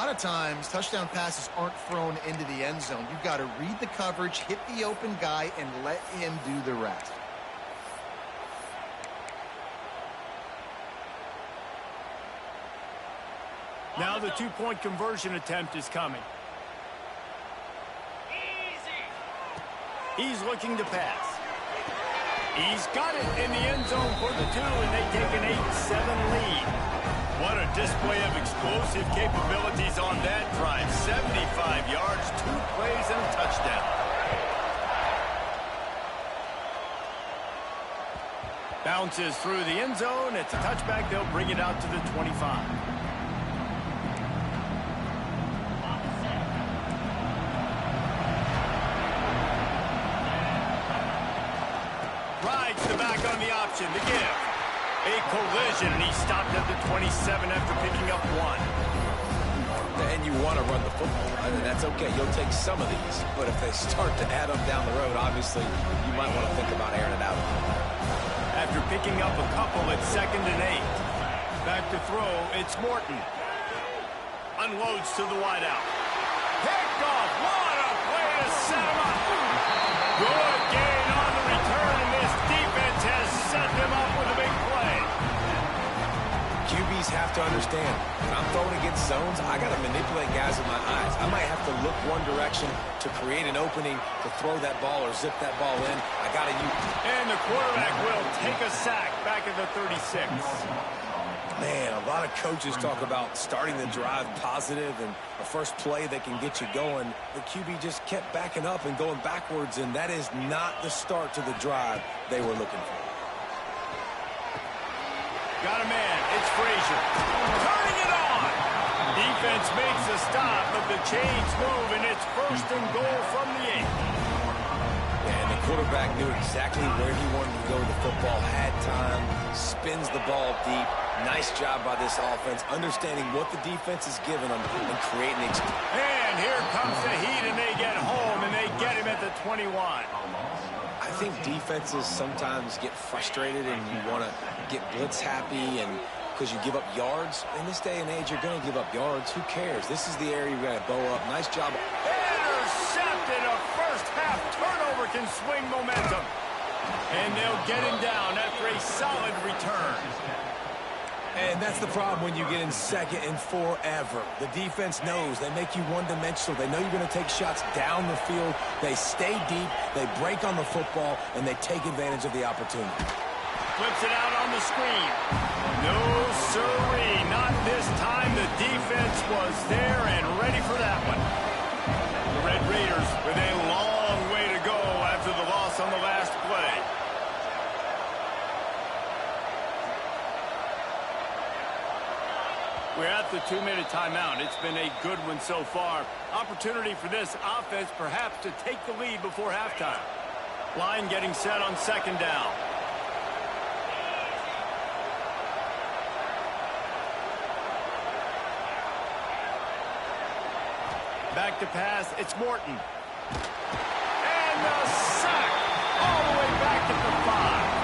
lot of times, touchdown passes aren't thrown into the end zone. You've got to read the coverage, hit the open guy, and let him do the rest. Now the two-point conversion attempt is coming. He's looking to pass. He's got it in the end zone for the 2, and they take an 8-7 lead. What a display of explosive capabilities on that drive. 75 yards, 2 plays, and a touchdown. Bounces through the end zone. It's a touchback. They'll bring it out to the 25. The give. A collision, and he stopped at the 27 after picking up 1. And you want to run the football, right? And that's okay. You'll take some of these. But if they start to add up down the road, obviously, you might want to think about airing it out. After picking up a couple, it's 2nd and 8. Back to throw, it's Morton. Unloads to the wideout. Picked off. What a play to set him up. Good gain on the return, and this defense has set them up with a big play. QBs have to understand, when I'm throwing against zones, I got to manipulate guys with my eyes. I might have to look one direction to create an opening to throw that ball or zip that ball in. I got to use. And the quarterback will take a sack back at the 36. Man, a lot of coaches talk about starting the drive positive and a first play that can get you going. The QB just kept backing up and going backwards, and that is not the start to the drive they were looking for. Got a man. It's Frazier. Turning it on. Defense makes a stop, but the chains move, and it's 1st and goal from the 8. And the quarterback knew exactly where he wanted to go with the football, had time, spins the ball deep. Nice job by this offense, understanding what the defense is giving them and creating the experience. And here comes the heat, and they get home, and they get him at the 21. I think defenses sometimes get frustrated, and you want to get blitz happy, and because you give up yards. In this day and age, you're going to give up yards. Who cares? This is the area you've got to bow up. Nice job. Intercepted. A first-half turnover can swing momentum. And they'll get him down after a solid return. And that's the problem when you get in 2nd and forever. The defense knows. They make you one-dimensional. They know you're going to take shots down the field. They stay deep. They break on the football, and they take advantage of the opportunity. Flips it out on the screen. No, sirree. Not this time. The defense was there and ready for that one. The Red Raiders with a long way to go after the loss on the last play. We're at the 2-minute timeout. It's been a good one so far. Opportunity for this offense perhaps to take the lead before halftime. Line getting set on 2nd down. Back to pass. It's Morton. And the sack all the way back at the 5.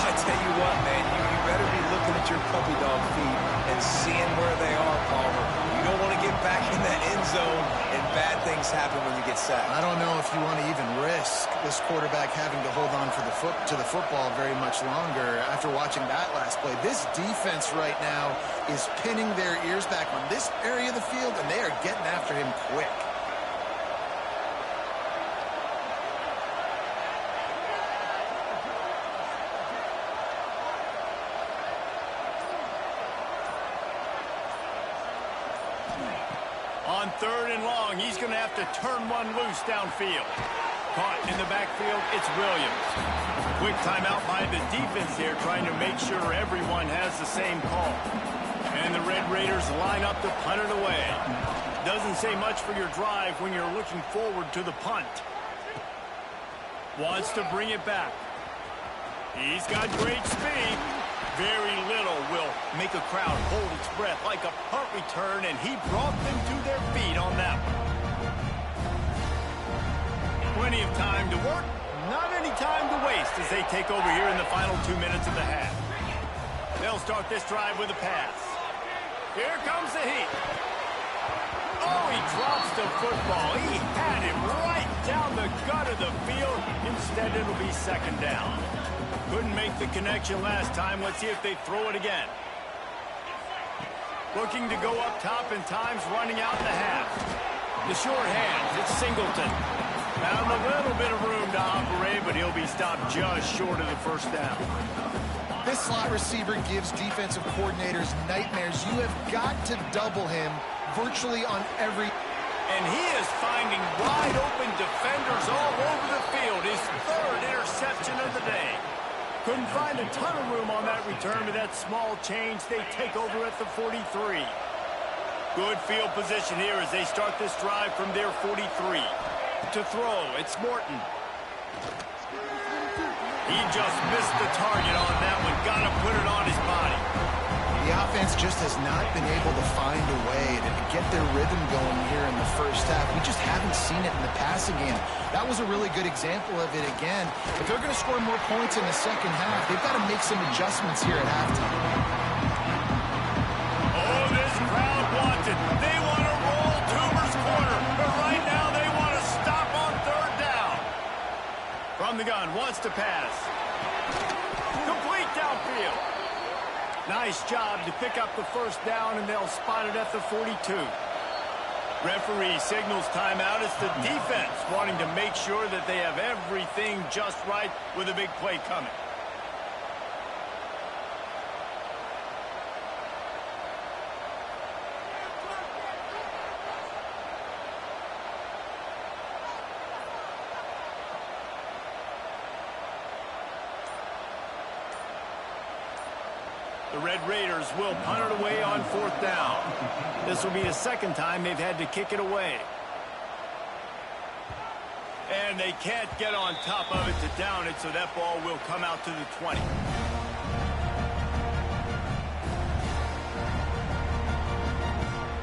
I tell you what, man, you better be looking at your puppy dog feet and seeing where they are, Palmer. You don't want to get back in that end zone and bad things happen when you get sacked. I don't know if you want to even risk this quarterback having to hold on for to the football very much longer after watching that last play. This defense right now is pinning their ears back on this area of the field, and they are getting after him quick. On 3rd and long, he's going to have to turn one loose downfield. Caught in the backfield, it's Williams. Quick timeout by the defense here, trying to make sure everyone has the same call. And the Red Raiders line up to punt it away. Doesn't say much for your drive when you're looking forward to the punt. Wants to bring it back. He's got great speed. Very little will make a crowd hold its breath like a punt return, and he brought them to their feet on that one. Plenty of time to work, not any time to waste as they take over here in the final 2 minutes of the half. They'll start this drive with a pass. Here comes the heat. football. He had him right down the gut of the field. Instead, it'll be second down. Couldn't make the connection last time. Let's see if they throw it again. Looking to go up top, and time's running out in the half. The short hands, it's Singleton. Found a little bit of room to operate, but he'll be stopped just short of the first down. This slot receiver gives defensive coordinators nightmares. You have got to double him virtually on every... And he is finding wide open defenders all over the field. His third interception of the day. Couldn't find a ton of room on that return, but that small change, they take over at the 43. Good field position here as they start this drive from their 43. To throw, it's Morton. He just missed the target on that one. Got to put it on his body. The offense just has not been able to find a way to get their rhythm going here in the first half. We just haven't seen it in the passing game. That was a really good example of it again. If they're going to score more points in the second half, they've got to make some adjustments here at halftime. Oh, this crowd wants it. They want to roll Toomer's corner. But right now they want to stop on third down. From the gun, wants to pass. Complete downfield. Nice job to pick up the first down, and they'll spot it at the 42. Referee signals timeout. It's the defense wanting to make sure that they have everything just right with a big play coming. The Red Raiders will punt it away on fourth down. This will be the second time they've had to kick it away. And they can't get on top of it to down it, so that ball will come out to the 20.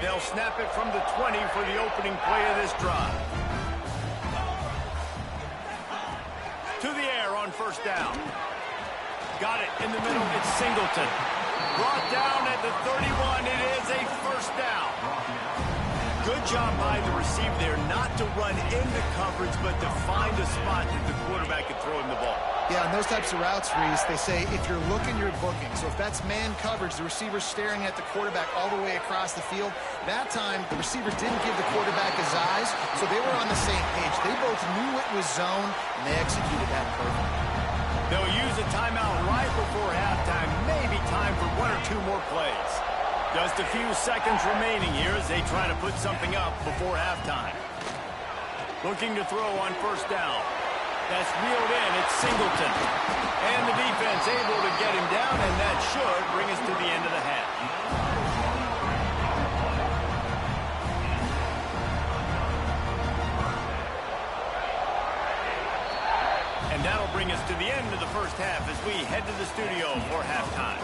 They'll snap it from the 20 for the opening play of this drive. To the air on first down. Got it in the middle. It's Singleton. Brought down at the 31. It is a first down. Good job by the receiver there not to run into coverage, but to find a spot that the quarterback could throw him the ball. Yeah, on those types of routes, Reese, they say if you're looking, you're booking. So if that's man coverage, the receiver's staring at the quarterback all the way across the field. That time, the receiver didn't give the quarterback his eyes, so they were on the same page. They both knew it was zone, and they executed that perfectly. They'll use a timeout right before halftime. Maybe time for one or two more plays. Just a few seconds remaining here as they try to put something up before halftime. Looking to throw on first down. That's reeled in. It's Singleton. And the defense able to get him down, and that should bring us to the end of the half. And that'll bring us to the end of the first half as we head to the studio for halftime.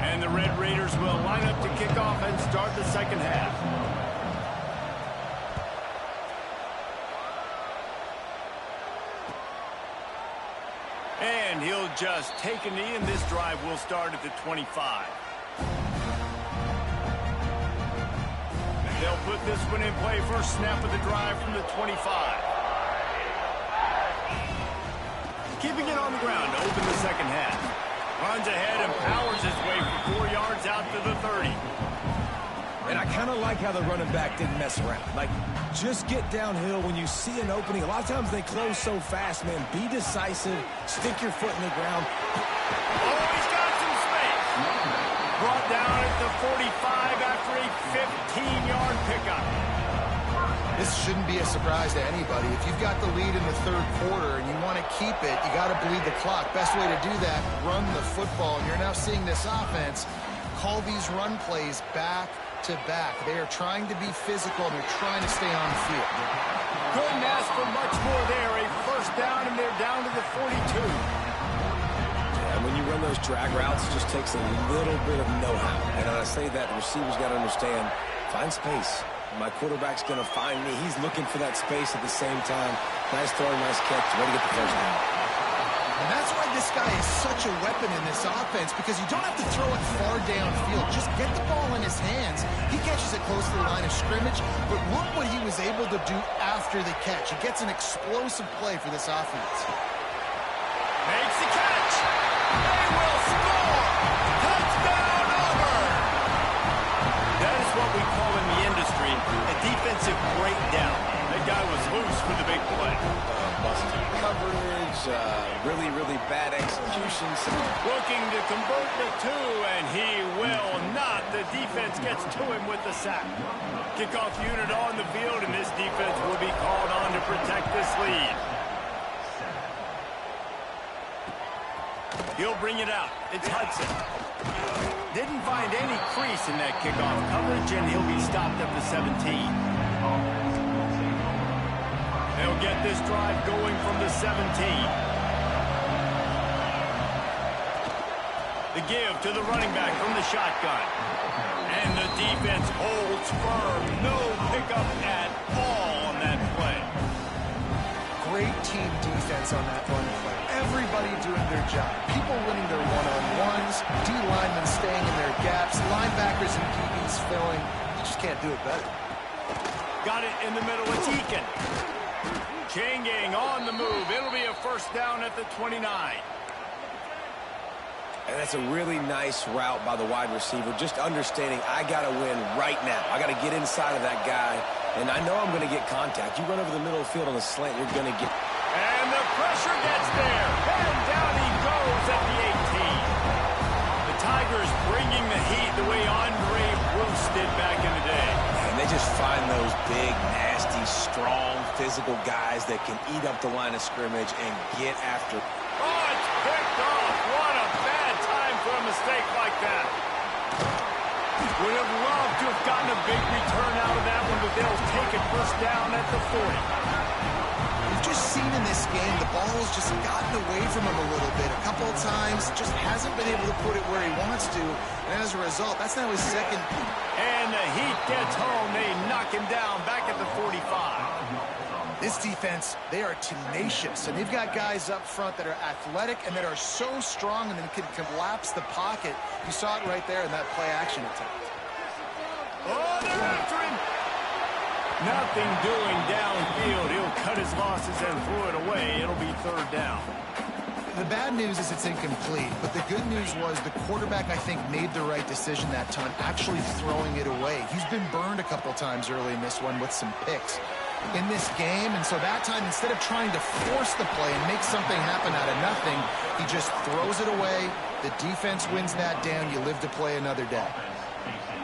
And the Red Raiders will line up to kick off and start the second half. And he'll just take a knee, and this drive will start at the 25. They'll put this one in play. First snap of the drive from the 25. Keeping it on the ground to open the second half. Runs ahead and powers his way for 4 yards out to the 30. And I kind of like how the running back didn't mess around. Like, just get downhill when you see an opening. A lot of times they close so fast, man. Be decisive. Stick your foot in the ground. Oh, he's got some space. Brought down at the 45 after a 15-yard pickup. This shouldn't be a surprise to anybody. If you've got the lead in the third quarter and you want to keep it, you got to bleed the clock. Best way to do that, run the football. And you're now seeing this offense call these run plays back to back. They are trying to be physical, and they're trying to stay on the field. Couldn't ask for much more there. A first down, and they're down to the 42. And when you run those drag routes, it just takes a little bit of know-how. And when I say that, the receiver's got to understand, find space. My quarterback's going to find me. He's looking for that space at the same time. Nice throw, nice catch. Way to get the first down. And that's why this guy is such a weapon in this offense, because you don't have to throw it far downfield. Just get the ball in his hands. He catches it close to the line of scrimmage, but look what he was able to do after the catch. He gets an explosive play for this offense. Makes the catch. They will score. Touchdown, Auburn. That is what we call in the industry a defensive breakdown. That guy was loose for the big play. Busted coverage, really, really bad execution. Looking to convert the two, and he will not. The defense gets to him with the sack. Kickoff unit on the field, and this defense will be called on to protect this lead. He'll bring it out. It's Hudson. Didn't find any crease in that kickoff coverage, and he'll be stopped up to 17. They'll get this drive going from the 17. The give to the running back from the shotgun. And the defense holds firm. No pickup at all on that play. Great team defense on that run play. Everybody doing their job. People winning their one-on-ones, D-linemen staying in their gaps, linebackers and DBs filling. You just can't do it better. Got it in the middle of Deacon. Chain gang on the move. It'll be a first down at the 29. And that's a really nice route by the wide receiver. Just understanding I got to win right now. I got to get inside of that guy. And I know I'm going to get contact. You run over the middle of the field on a slant, you're going to get... And the pressure gets there. And down he goes at the 18. The Tigers bringing the heat the way Andre Bruce did back in the day. And they just find those big, nasty, strong, physical guys that can eat up the line of scrimmage and get after. Oh, it's picked off. What a bad time for a mistake like that. Would have loved to have gotten a big return out of that one, but they'll take it first down at the 40. We've just seen in this game the ball has just gotten away from him a little bit. A couple of times, just hasn't been able to put it where he wants to. And as a result, that's now his second. And the Heat gets home. They knock him down back at the 45. This defense, they are tenacious, and they've got guys up front that are athletic and that are so strong and that can collapse the pocket. You saw it right there in that play-action attempt. Oh, they're after him. Nothing doing downfield. He'll cut his losses and throw it away. It'll be third down. The bad news is it's incomplete, but the good news was the quarterback, I think, made the right decision that time, actually throwing it away. He's been burned a couple times early in this one with some picks in this game, and so that time, instead of trying to force the play and make something happen out of nothing, he just throws it away. The defense wins that down. You live to play another day.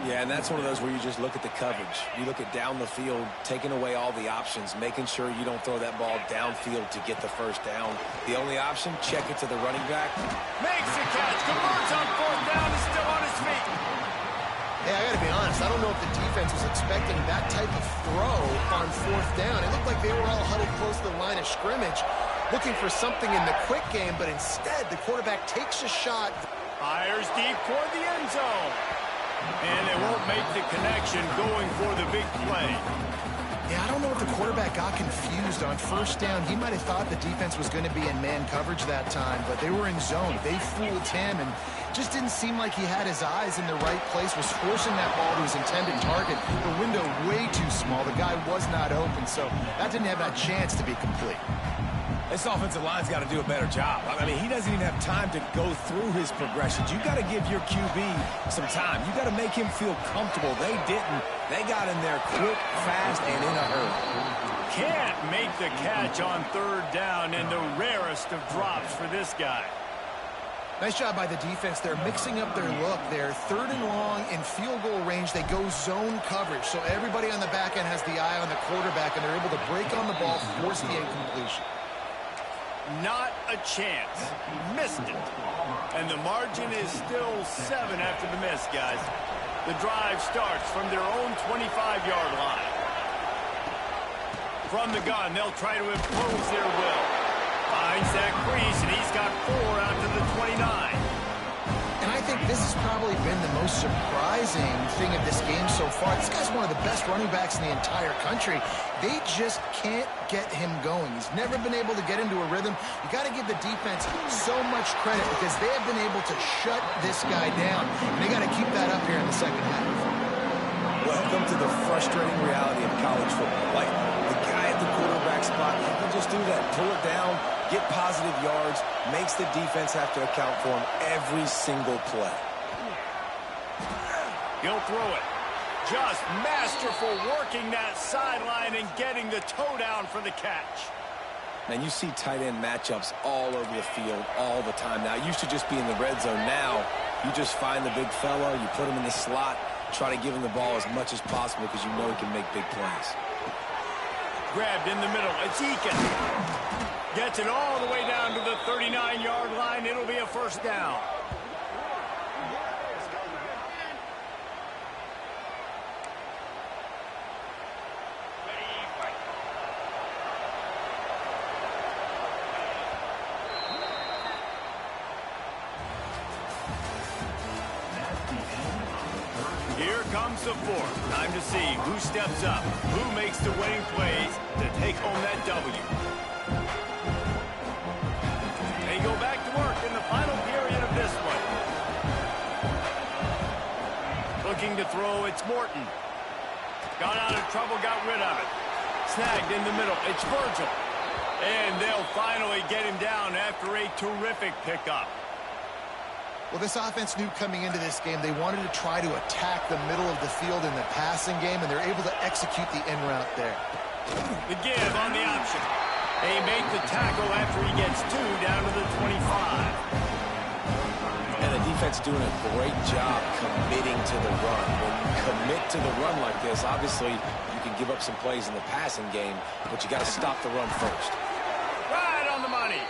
Yeah, and that's one of those where you just look at the coverage. You look at down the field, taking away all the options, making sure you don't throw that ball downfield to get the first down. The only option, check it to the running back. Makes the catch, converts on fourth down, is still on his feet. Hey, I got to be honest, I don't know if the defense was expecting that type of throw on fourth down. It looked like they were all huddled close to the line of scrimmage, looking for something in the quick game, but instead the quarterback takes a shot. Fires deep toward the end zone. And they won't make the connection going for the big play. Yeah, I don't know if the quarterback got confused on first down. He might have thought the defense was going to be in man coverage that time, but they were in zone. They fooled him and just didn't seem like he had his eyes in the right place, was forcing that ball to his intended target. The window way too small. The guy was not open, so that didn't have that chance to be complete. This offensive line's got to do a better job. I mean, he doesn't even have time to go through his progressions. You got to give your QB some time. You got to make him feel comfortable. They didn't. They got in there quick, fast, and in a hurry. Can't make the catch on third down, and the rarest of drops for this guy. Nice job by the defense. They're mixing up their look. They're third and long in field goal range. They go zone coverage, so everybody on the back end has the eye on the quarterback, and they're able to break on the ball, force the incompletion. Not a chance. Missed it. And the margin is still 7 after the miss, guys. The drive starts from their own 25-yard line. From the gun, they'll try to impose their will. Finds that crease, and he's got 4 out to the 29. And I think this has probably been the most surprising thing of this game so far. This guy's one of the best running backs in the entire country. They just can't get him going. He's never been able to get into a rhythm. You got to give the defense so much credit because they have been able to shut this guy down. And they got to keep that up here in the second half. Welcome to the frustrating reality of college football. Like, the guy at the quarterback spot, he can just do that. Pull it down, get positive yards, makes the defense have to account for him every single play. He'll throw it. Just masterful working that sideline and getting the toe down for the catch. Man, you see tight end matchups all over the field all the time. Now, it used to just be in the red zone. Now, you just find the big fella, you put him in the slot, try to give him the ball as much as possible because you know he can make big plays. Grabbed in the middle. It's Eakin. Gets it all the way down to the 39-yard line. It'll be a first down. Here comes the fourth. Time to see who steps up, who makes the winning plays to take home that W. They go back to work in the final period of this one. Looking to throw, it's Morton. Got out of trouble, got rid of it. Snagged in the middle, it's Virgil. And they'll finally get him down after a terrific pickup. Well, this offense knew coming into this game they wanted to try to attack the middle of the field in the passing game, and they're able to execute the in route there. The give on the option. They make the tackle after he gets two down to the 25. And the defense doing a great job committing to the run. When you commit to the run like this, obviously you can give up some plays in the passing game, but you got to stop the run first. Right on the money.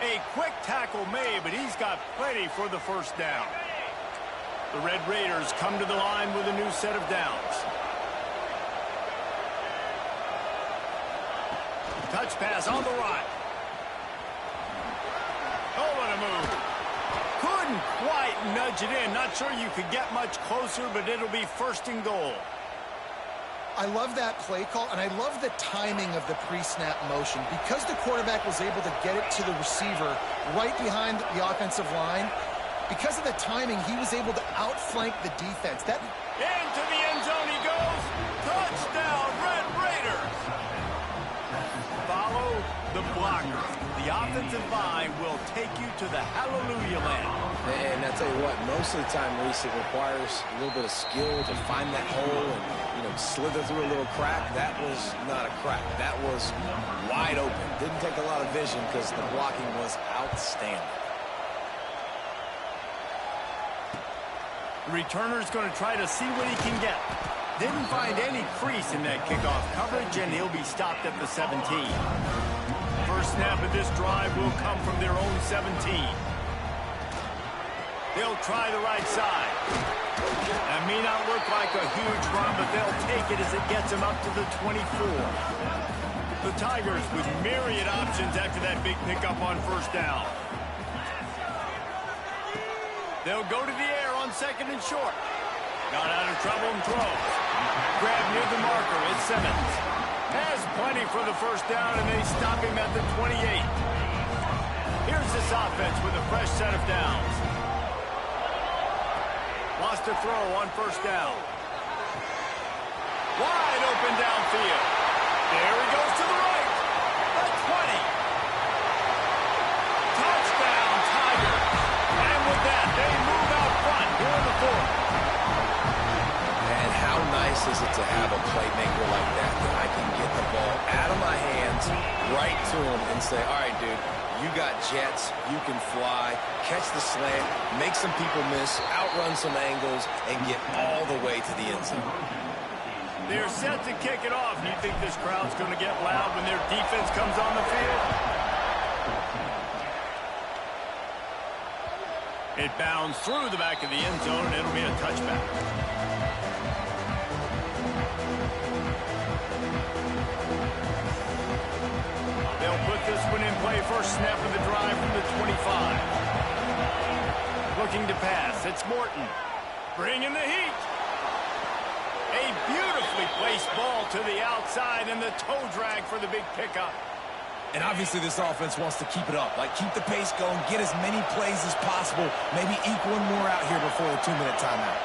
A quick tackle made, but he's got plenty for the first down. The Red Raiders come to the line with a new set of downs. Touch pass on the right. Oh, what a move. Couldn't quite nudge it in. Not sure you could get much closer, but it'll be first and goal. I love that play call, and I love the timing of the pre-snap motion. Because the quarterback was able to get it to the receiver right behind the offensive line, because of the timing, he was able to outflank the defense. That into the end zone he goes. Touchdown, Red Raiders. Follow the blocker. The offensive line will take you to the hallelujah land. And I tell you what, most of the time, Reese, it requires a little bit of skill to find that hole and, slither through a little crack. That was not a crack. That was wide open. Didn't take a lot of vision because the blocking was outstanding. The returner's going to try to see what he can get. Didn't find any crease in that kickoff coverage, and he'll be stopped at the 17. First snap of this drive will come from their own 17. They'll try the right side. That may not look like a huge run, but they'll take it as it gets them up to the 24. The Tigers with myriad options after that big pickup on first down. They'll go to the air on second and short. Got out of trouble and throws. Grab near the marker. It's Simmons. Has plenty for the first down, and they stop him at the 28. Here's this offense with a fresh set of downs. Lost a throw on first down. Wide open downfield. There he goes to the right. The 20. Touchdown, Tigers. And with that, they move out front here in the fourth. And how nice is it to have a playmaker like that I can get the ball out of my hands right to him and say, all right, dude, you got jets, you can fly, catch the slant, make some people miss, outrun some angles, and get all the way to the end zone. They're set to kick it off. Do you think this crowd's going to get loud when their defense comes on the field? It bounds through the back of the end zone, and it'll be a touchback. They'll put this one in play. First snap of the drive from the 25. Looking to pass. It's Morton. Bringing the heat. A beautifully placed ball to the outside and the toe drag for the big pickup. And obviously this offense wants to keep it up. Like, keep the pace going, get as many plays as possible, maybe eke one more out here before the 2-minute timeout.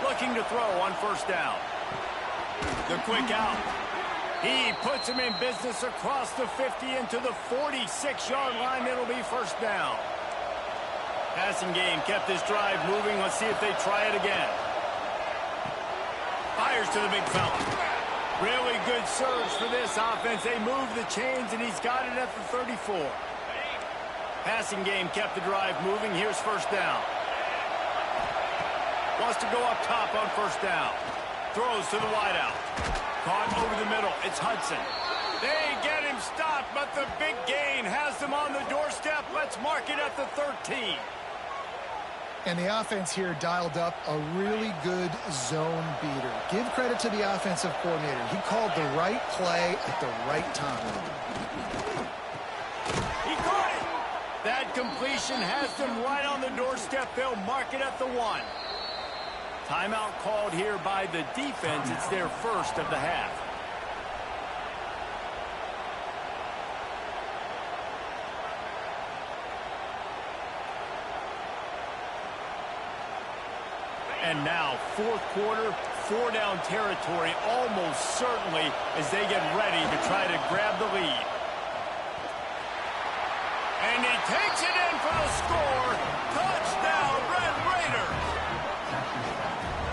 Looking to throw on first down. The quick out. He puts him in business across the 50 into the 46-yard line. It'll be first down. Passing game kept this drive moving. Let's see if they try it again. Fires to the big fella. Really good surge for this offense. They move the chains, and he's got it at the 34. Passing game kept the drive moving. Here's first down. Wants to go up top on first down. Throws to the wideout. Caught over the middle. It's Hudson. They get him stopped, but the big gain has them on the doorstep. Let's mark it at the 13. And the offense here dialed up a really good zone beater. Give credit to the offensive coordinator. He called the right play at the right time. He caught it. That completion has them right on the doorstep. They'll mark it at the 1. Timeout called here by the defense. It's their first of the half. And now, fourth quarter, 4-down territory, almost certainly as they get ready to try to grab the lead. And he takes it in for the score. Touchdown, Red Raiders.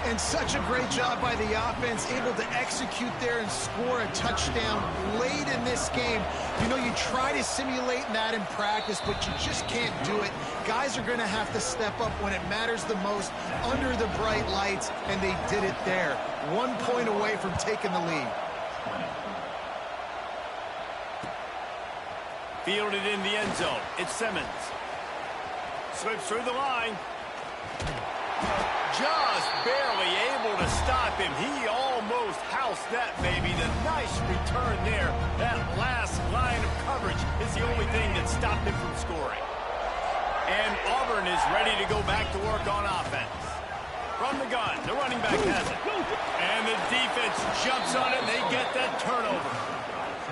And such a great job by the offense, able to execute there and score a touchdown late in this game. You know, you try to simulate that in practice, but you just can't do it. Guys are going to have to step up when it matters the most under the bright lights, and they did it there. 1 point away from taking the lead. Fielded in the end zone. It's Simmons. Slips through the line. Just barely able to stop him. He almost housed that baby. The nice return there. That last line of coverage is the only thing that stopped him from scoring. And Auburn is ready to go back to work on offense. From the gun, the running back has it. And the defense jumps on it, and they get that turnover.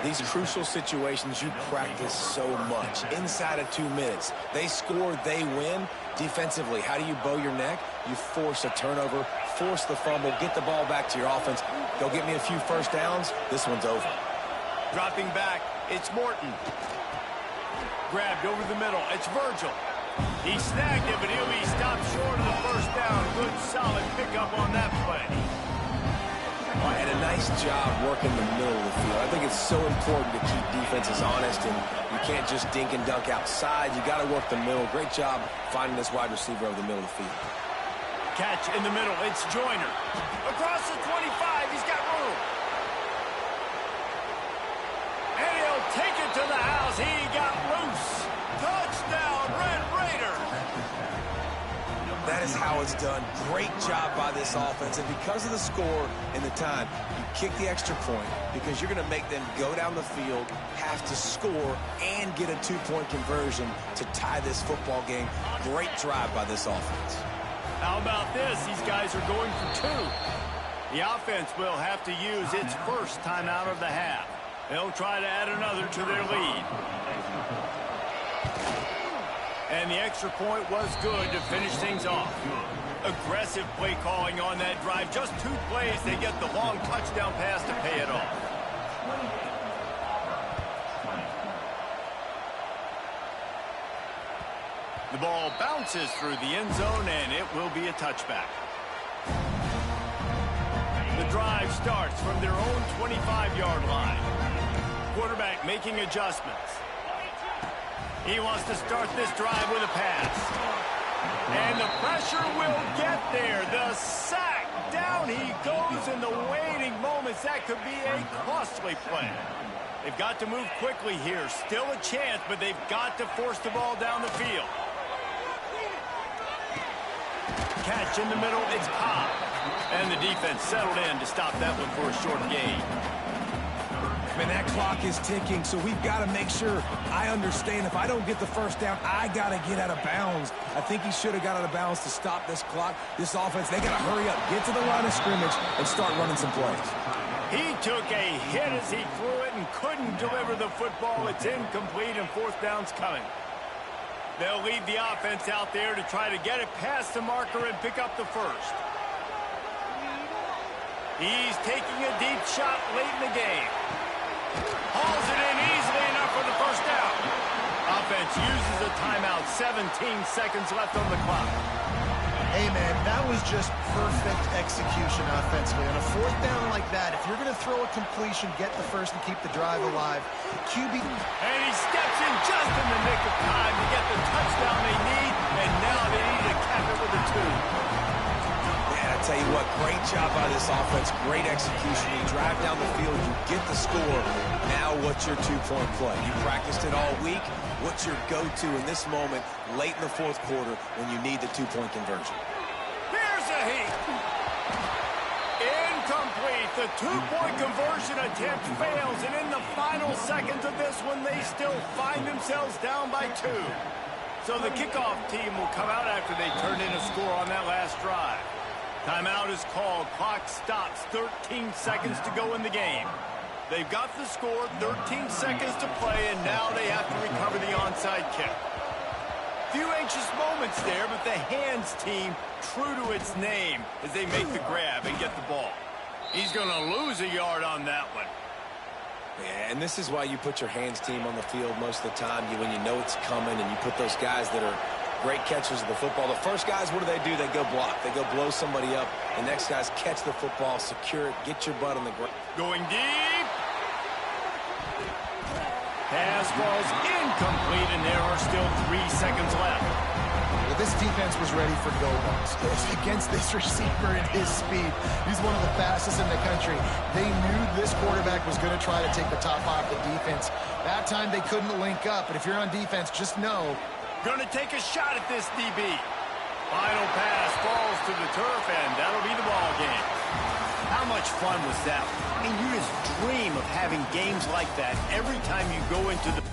These crucial situations you practice so much. Inside of 2 minutes, they score, they win. Defensively, how do you bow your neck? You force a turnover, force the fumble, get the ball back to your offense. Go get me a few first downs. This one's over. Dropping back, it's Morton. Grabbed over the middle, it's Virgil. He snagged it, but he'll be stopped short of the first down. Good, solid pickup on that play. And a nice job working the middle of the field. I think it's so important to keep defenses honest, and you can't just dink and dunk outside. You got to work the middle. Great job finding this wide receiver over the middle of the field. Catch in the middle. It's Joyner. Across the 25. He's got room. And he'll take it to the house. He got loose. Touchdown, Red Raiders. That is how it's done. Great job by this offense. And because of the score and the time, you kick the extra point because you're going to make them go down the field, have to score, and get a 2-point conversion to tie this football game. Great drive by this offense. How about this? These guys are going for 2. The offense will have to use its first timeout of the half. They'll try to add another to their lead. And the extra point was good to finish things off. Aggressive play calling on that drive. Just 2 plays, they get the long touchdown pass to pay it off. The ball bounces through the end zone, and it will be a touchback. The drive starts from their own 25-yard line. Quarterback making adjustments. He wants to start this drive with a pass. And the pressure will get there. The sack. Down he goes in the waiting moments. That could be a costly play. They've got to move quickly here. Still a chance, but they've got to force the ball down the field. Catch in the middle. It's Cobb. And the defense settled in to stop that one for a short gain. Man, that clock is ticking, so we've got to make sure I understand if I don't get the first down, I got to get out of bounds. I think he should have got out of bounds to stop this clock. This offense, they got to hurry up, get to the line of scrimmage, and start running some plays. He took a hit as he threw it and couldn't deliver the football. It's incomplete, and fourth down's coming. They'll leave the offense out there to try to get it past the marker and pick up the first. He's taking a deep shot late in the game. Hauls it in easily enough for the first down. Offense uses a timeout. 17 seconds left on the clock. Hey, man, that was just perfect execution offensively. On a fourth down like that, if you're going to throw a completion, get the first and keep the drive alive. QB... And he steps in just in the nick of time to get the touchdown they need, and now they need to cap it with a 2. Man, I tell you what, great job by this offense, great execution. You drive down the field, you get the score. Now what's your two-point play? You practiced it all week. What's your go-to in this moment late in the fourth quarter when you need the two-point conversion? Here's a heat. Incomplete. The two-point conversion attempt fails, and in the final seconds of this one, they still find themselves down by 2. So the kickoff team will come out after they turn in a score on that last drive. Timeout is called. Clock stops. 13 seconds to go in the game. They've got the score, 13 seconds to play, and now they have to recover the onside kick. Few anxious moments there, but the hands team true to its name as they make the grab and get the ball. He's going to lose a yard on that one. Yeah, and this is why you put your hands team on the field most of the time, when you know it's coming, and you put those guys that are great catchers of the football. The first guys, what do? They go block. They go blow somebody up. The next guys catch the football, secure it, get your butt on the ground. Going deep. Pass ball's incomplete, and there are still 3 seconds left. Well, this defense was ready for go balls. Against this receiver and his speed, he's one of the fastest in the country. They knew this quarterback was going to try to take the top off the defense. That time they couldn't link up, but if you're on defense, just know. Going to take a shot at this DB. Final pass falls to the turf, and that'll be the ball game. How much fun was that? I mean, you just dream of having games like that every time you go into the...